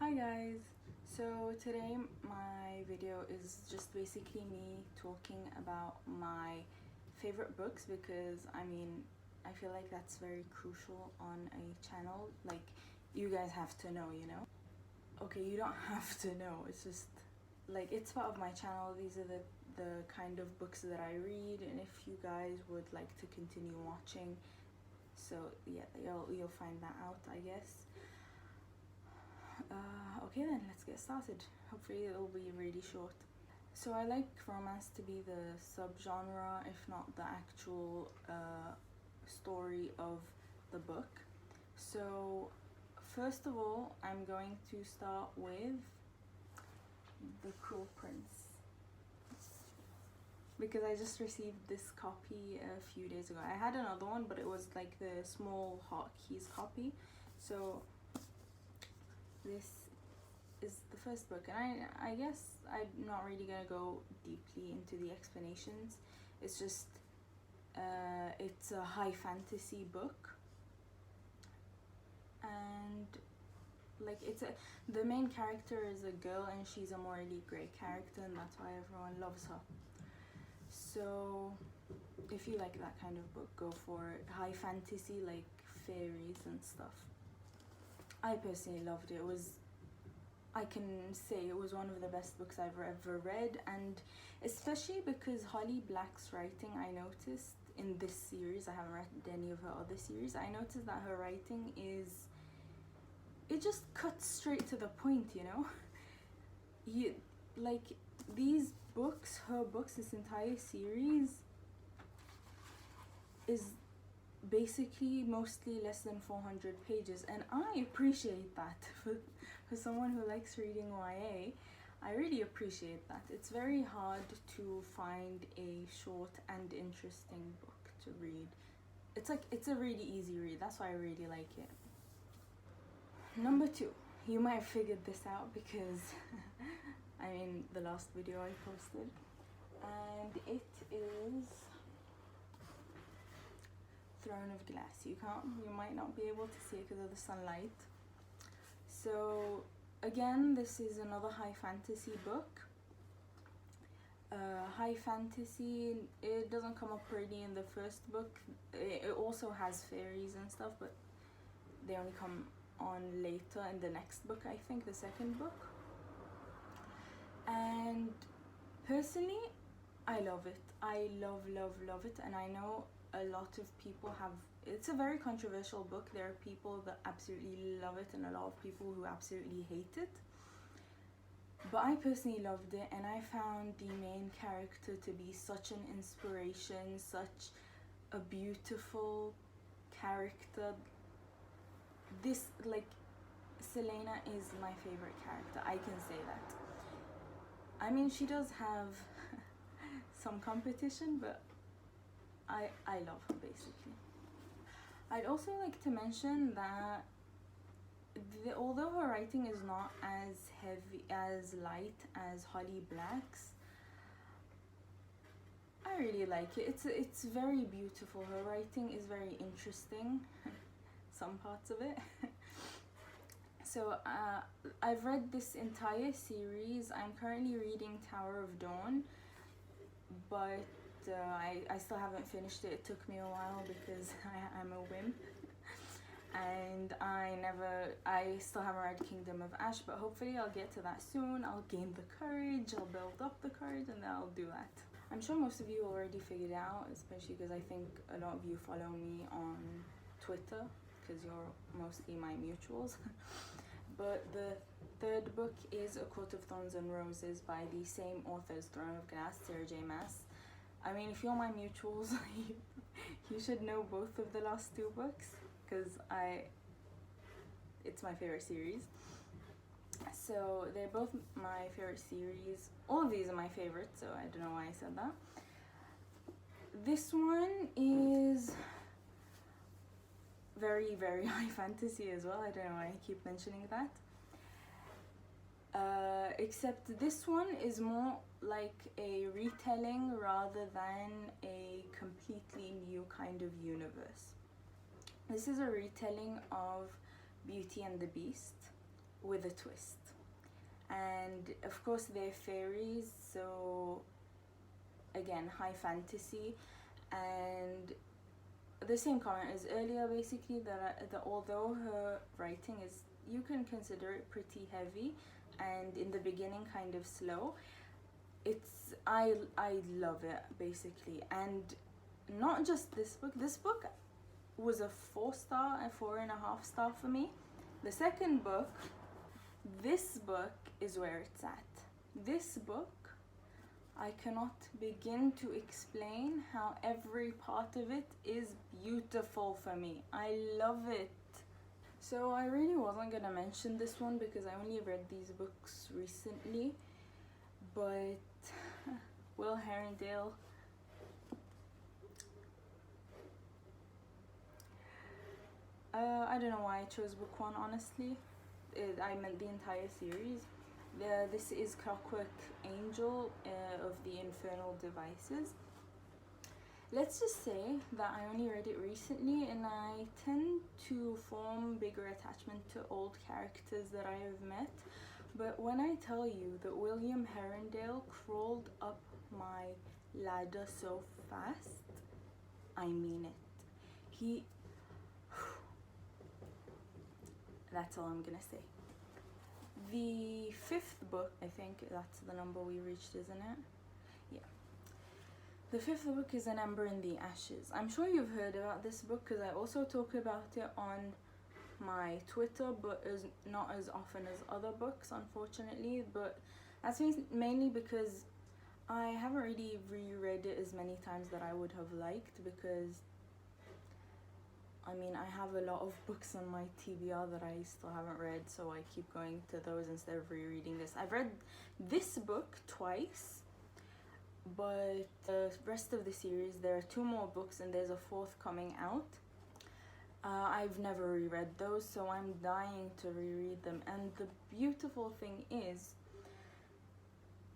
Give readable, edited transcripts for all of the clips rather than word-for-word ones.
Hi guys! So today my video is just basically me talking about my favorite books because I feel like that's very crucial on a channel. Like, you guys have to know, you know? Okay, you don't have to know, it's just like it's part of my channel. These are the kind of books that I read, and if you guys would like to continue watching, so yeah, you'll find that out, I guess. Okay then, let's get started. Hopefully it'll be really short. So I like romance to be the subgenre, if not the actual story of the book. So first of all, I'm going to start with The Cruel Prince, because I just received this copy a few days ago. I had another one, but it was like the small hotkeys copy. So this is the first book, and I guess I'm not really gonna go deeply into the explanations. It's just it's a high fantasy book, and like the main character is a girl, and she's a morally grey character, and that's why everyone loves her. So if you like that kind of book, go for it. High fantasy, like fairies and stuff. I personally loved it. I can say it was one of the best books I've ever read, and especially because Holly Black's writing, I noticed in this series, I haven't read any of her other series, I noticed that her writing it just cuts straight to the point, you know? Like these books, her books, this entire series is basically mostly less than 400 pages, and I appreciate that. For someone who likes reading YA, I really appreciate that. It's very hard to find a short and interesting book to read. It's a really easy read, that's why I really like it. Number 2, you might have figured this out because the last video I posted, and it is Throne of Glass. You might not be able to see it because of the sunlight. So again, this is another high fantasy book. High fantasy, it doesn't come up really in the first book. It also has fairies and stuff, but they only come on later in the next book, I think, the second book. And personally, I love it. I love it, and I know a lot of people it's a very controversial book. There are people that absolutely love it and a lot of people who absolutely hate it, but I personally loved it, and I found the main character to be such an inspiration, such a beautiful character. This, like, Selena is my favorite character, I can say that. She does have some competition, but I love her, basically. I'd also like to mention that although her writing is not as light as Holly Black's, I really like it. It's very beautiful. Her writing is very interesting, some parts of it. So I've read this entire series. I'm currently reading Tower of Dawn, but I still haven't finished it. It took me a while because I'm a wimp, and I still haven't read Kingdom of Ash, but hopefully I'll get to that soon. I'll gain the courage, I'll build up the courage, and then I'll do that. I'm sure most of you already figured out, especially because I think a lot of you follow me on Twitter, because you're mostly my mutuals. But the third book is A Court of Thorns and Roses by the same author as Throne of Glass, Sarah J. Maas. If you're my mutuals, you should know both of the last 2 books, because it's my favorite series. So they're both my favorite series. All of these are my favorites, so I don't know why I said that. This one is very, very high fantasy as well. I don't know why I keep mentioning that. Except this one is more like a retelling rather than a completely new kind of universe. This is a retelling of Beauty and the Beast with a twist. And of course they're fairies, so again, high fantasy. And the same comment as earlier, basically, that although her writing is, you can consider it pretty heavy and in the beginning kind of slow, it's I love it, basically. And not just this book was a 4-star and 4.5-star for me. The second book, this book is where it's at. This book, I cannot begin to explain how every part of it is beautiful for me. I love it. So I really wasn't gonna mention this one because I only read these books recently, but Will Herondale, I don't know why I chose book 1, honestly. I meant the entire series. This is Clockwork Angel of the Infernal Devices. Let's just say that I only read it recently, and I tend to form bigger attachment to old characters that I have met. But when I tell you that William Herondale crawled up my ladder so fast, I mean it. That's all I'm gonna say. The 5th book, I think that's the number we reached, isn't it? Yeah. The 5th book is An Ember in the Ashes. I'm sure you've heard about this book because I also talk about it on my Twitter, but not as often as other books, unfortunately. But that's mainly because I haven't really reread it as many times that I would have liked, because I mean, I have a lot of books on my TBR that I still haven't read, so I keep going to those instead of rereading this. I've read this book twice, but the rest of the series, there are 2 more books and there's a 4th coming out. I've never reread those, so I'm dying to reread them. And the beautiful thing is,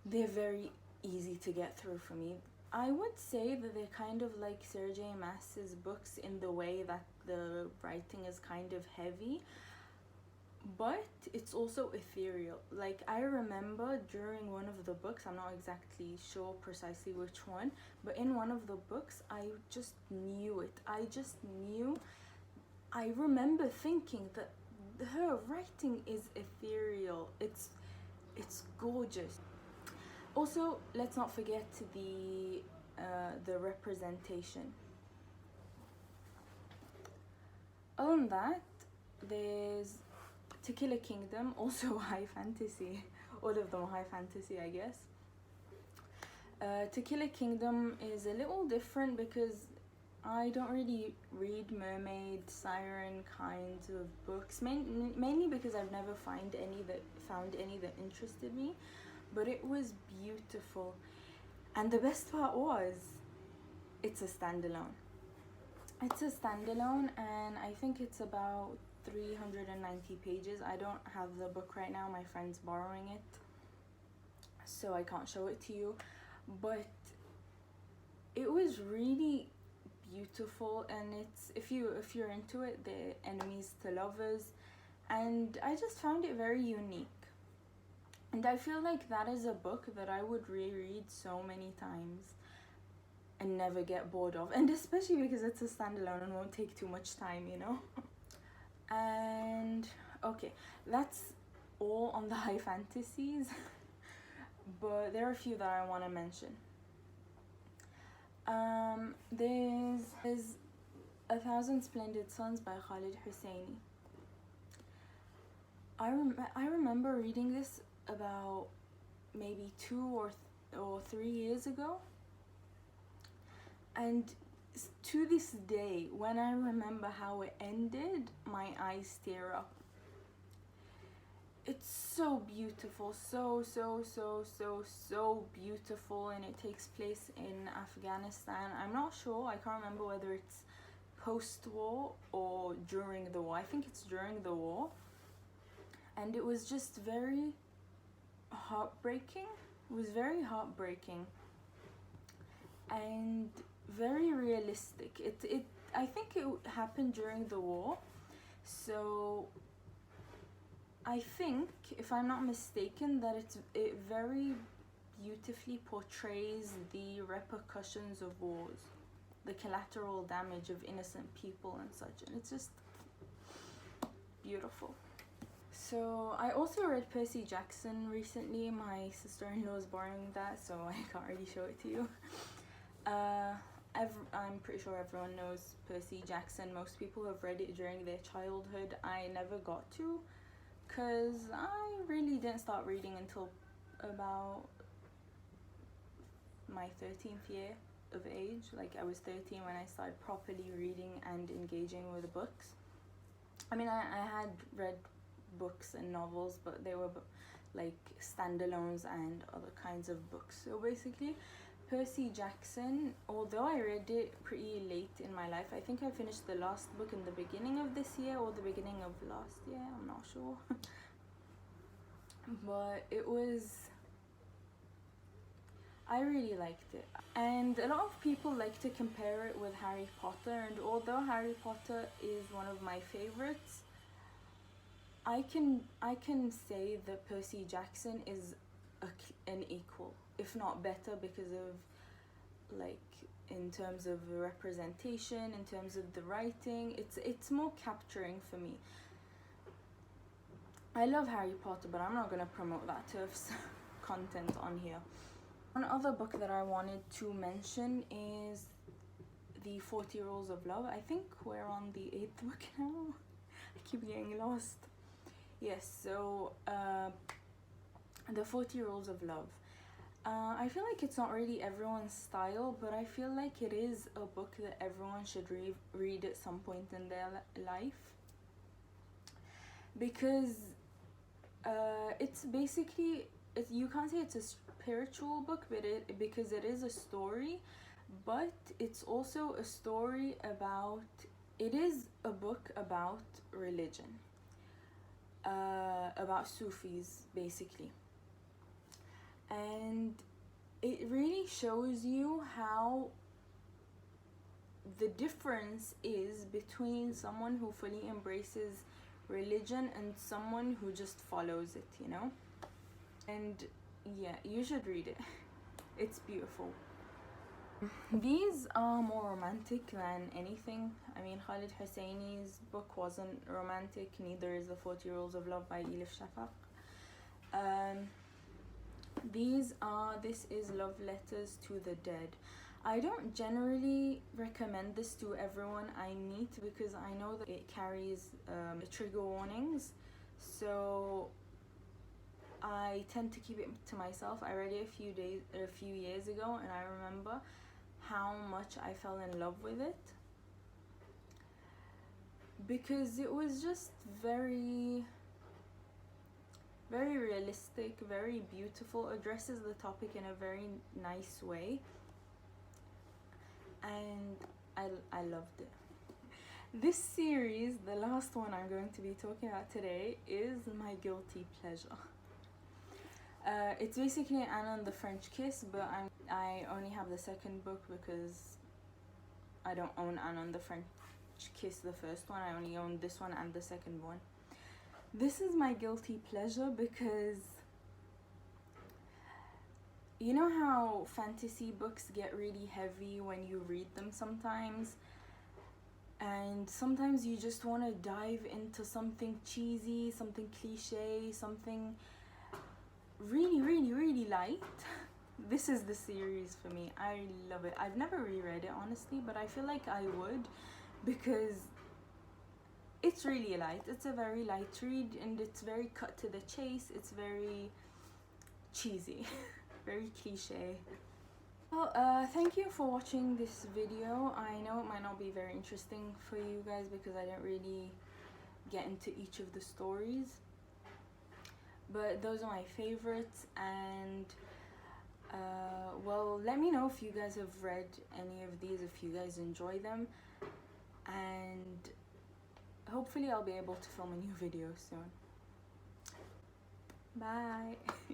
they're very easy to get through for me. I would say that they're kind of like Sarah J. Maas's books in the way that the writing is kind of heavy, but it's also ethereal. Like, I remember during one of the books, I'm not exactly sure precisely which one, but in one of the books, I just knew it. I remember thinking that her writing is ethereal. It's gorgeous. Also, let's not forget the representation. Other than that, there's To Kill a Kingdom, also high fantasy. All of them are high fantasy, I guess. To Kill a Kingdom is a little different because I don't really read mermaid, siren kinds of books, mainly because I've never found any that interested me. But it was beautiful, and the best part was, it's a standalone. And I think it's about 390 pages. I don't have the book right now, my friend's borrowing it, so I can't show it to you, but it was really beautiful. And it's, if you're into it, the enemies to lovers, and I just found it very unique. And I feel like that is a book that I would reread so many times and never get bored of. And especially because it's a standalone and won't take too much time, you know? And okay, that's all on the high fantasies. But there are a few that I want to mention. There's A Thousand Splendid Suns by Khalid Hosseini. I remember reading this about maybe 2 or 3 years ago, and to this day, when I remember how it ended, my eyes tear up. It's so beautiful, so beautiful, and it takes place in Afghanistan. I'm not sure, I can't remember whether it's post-war or during the war. I think it's during the war. And it was just very heartbreaking. It was very heartbreaking and very realistic. I think it happened during the war, so I think, if I'm not mistaken, that it very beautifully portrays the repercussions of wars, the collateral damage of innocent people and such, and it's just beautiful. So I also read Percy Jackson recently. My sister-in-law is borrowing that, so I can't really show it to you. I'm pretty sure everyone knows Percy Jackson. Most people have read it during their childhood. I never got to, because I really didn't start reading until about my 13th year of age. Like, I was 13 when I started properly reading and engaging with the books. I mean, I had read books and novels, but they were like standalones and other kinds of books. So basically, Percy Jackson, although I read it pretty late in my life, I think I finished the last book in the beginning of this year or the beginning of last year, I'm not sure. But I really liked it. And a lot of people like to compare it with Harry Potter, and although Harry Potter is one of my favorites, I can say that Percy Jackson is an equal, if not better, because of, like, in terms of representation, in terms of the writing, it's more capturing for me. I love Harry Potter, but I'm not gonna promote that TERF's content on here. One other book that I wanted to mention is the 40 Rules of Love. I think we're on the 8th book now. I keep getting lost. Yes, so the 40 Rules of Love. I feel like it's not really everyone's style, but I feel like it is a book that everyone should read at some point in their life. Because it's basically, you can't say it's a spiritual book, but because it is a story, but it's also a story about, it is a book about religion, about Sufis basically, and it really shows you how the difference is between someone who fully embraces religion and someone who just follows it, you know. And yeah, you should read it. It's beautiful. These are more romantic than anything. I mean, Khalid Hosseini's book wasn't romantic, neither is the 40 Rules of Love by Elif Shafaq. This is Love Letters to the Dead. I don't generally recommend this to everyone I meet because I know that it carries trigger warnings, so I tend to keep it to myself. I read it a few years ago, and I remember how much I fell in love with it because it was just very, very realistic, very beautiful, addresses the topic in a very nice way, and I loved it. This series, the last one I'm going to be talking about today, is my guilty pleasure. It's basically Anna and the French Kiss, but I only have the second book because I don't own Anna and the French Kiss, the first one. I only own this one and the second one. This is my guilty pleasure because you know how fantasy books get really heavy when you read them sometimes? And sometimes you just want to dive into something cheesy, something cliche, something really, really, really light. This is the series for me. I love it. I've never reread it, honestly, but I feel like I would because it's really light. It's a very light read and it's very cut to the chase. It's very cheesy, very cliche. Well, thank you for watching this video. I know it might not be very interesting for you guys because I didn't really get into each of the stories, but those are my favorites. And well, let me know if you guys have read any of these, if you guys enjoy them, and hopefully I'll be able to film a new video soon. Bye.